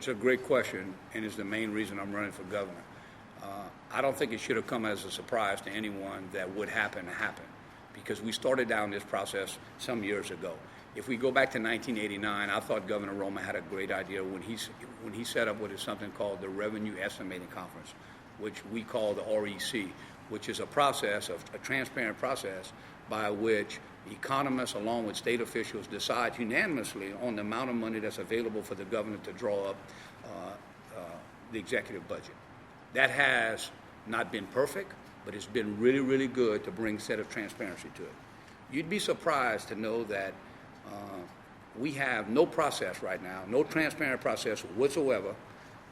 It's a great question, and it's the main reason I'm running for governor. I don't think it should have come as a surprise to anyone that would happen, because we started down this process some years ago. If we go back to 1989, I thought Governor Roma had a great idea when he set up what is something called the Revenue Estimating Conference, which we call the REC, which is a transparent process by which economists along with state officials decide unanimously on the amount of money that's available for the governor to draw up the executive budget. That has not been perfect, but it's been really, really good to bring a set of transparency to it. You'd be surprised to know that we have no process right now, no transparent process whatsoever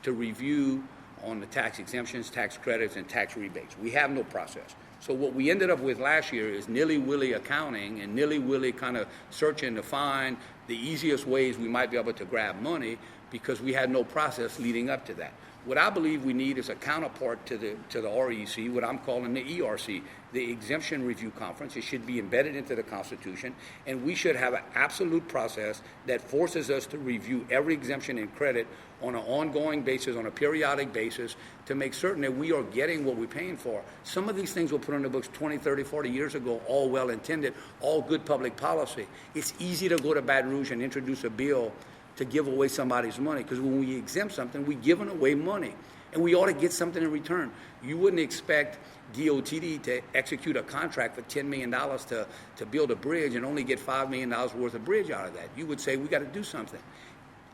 to review on the tax exemptions, tax credits, and tax rebates. We have no process. So what we ended up with last year is nilly-willy accounting and nilly-willy kind of searching to find the easiest ways we might be able to grab money because we had no process leading up to that. What I believe we need is a counterpart to the REC, what I'm calling the ERC, the Exemption Review Conference. It should be embedded into the Constitution, and we should have an absolute process that forces us to review every exemption and credit on an ongoing basis, on a periodic basis, to make certain that we are getting what we're paying for. Some of these things were put on the books 20, 30, 40 years ago, all well-intended, all good public policy. It's easy to go to Baton Rouge and introduce a bill to give away somebody's money, because when we exempt something, we're giving away money, and we ought to get something in return. You wouldn't expect DOTD to execute a contract for $10 million to build a bridge and only get $5 million worth of bridge out of that. You would say, we got to do something.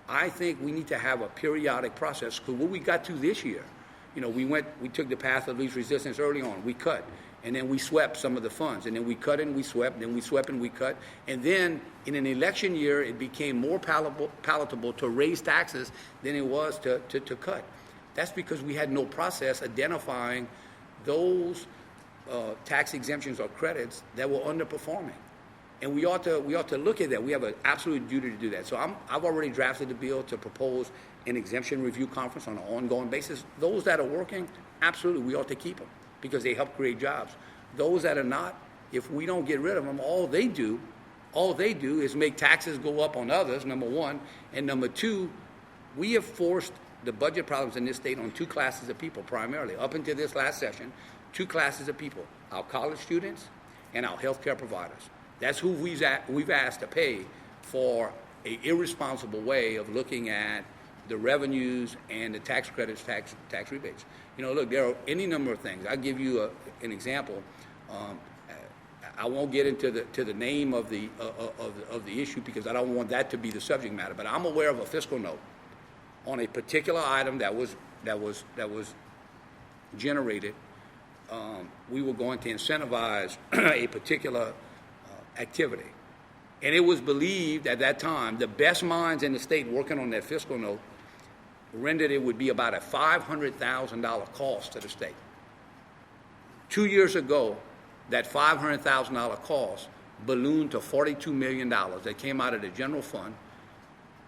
I think we need to have a periodic process, because what we got to this year, we took the path of least resistance early on. We cut, and then we swept some of the funds, and then we cut and we swept, then we swept and we cut, and then in an election year, it became more palatable to raise taxes than it was to cut. That's because we had no process identifying those tax exemptions or credits that were underperforming. And we ought to look at that. We have an absolute duty to do that. So I've already drafted the bill to propose an exemption review conference on an ongoing basis. Those that are working, absolutely, we ought to keep them because they help create jobs. Those that are not, if we don't get rid of them, all they do is make taxes go up on others, number one. And number two, we have forced the budget problems in this state on two classes of people primarily. Up until this last session, two classes of people, our college students and our healthcare providers. That's who we've asked to pay for an irresponsible way of looking at the revenues and the tax credits, tax rebates. Look, there are any number of things. I'll give you an example. I won't get into the name of the issue because I don't want that to be the subject matter. But I'm aware of a fiscal note on a particular item that was generated. We were going to incentivize a particular activity, and it was believed at that time the best minds in the state working on that fiscal note rendered it would be about a $500,000 cost to the state. 2 years ago, that $500,000 cost ballooned to $42 million that came out of the general fund,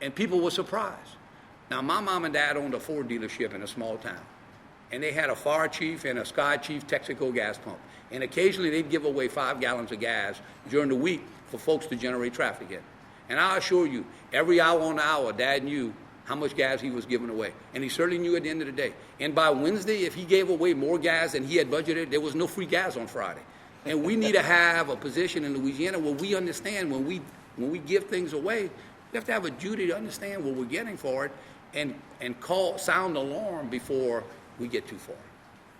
and people were surprised. Now, my mom and dad owned a Ford dealership in a small town, and they had a Fire Chief and a Sky Chief Texaco gas pump, and occasionally they'd give away 5 gallons of gas during the week for folks to generate traffic in. And I assure you, every hour on the hour, Dad knew how much gas he was giving away, and he certainly knew at the end of the day. And by Wednesday, if he gave away more gas than he had budgeted, there was no free gas on Friday. And we need to have a position in Louisiana where we understand when we give things away, we have to have a duty to understand what we're getting for it and sound the alarm before we get too far.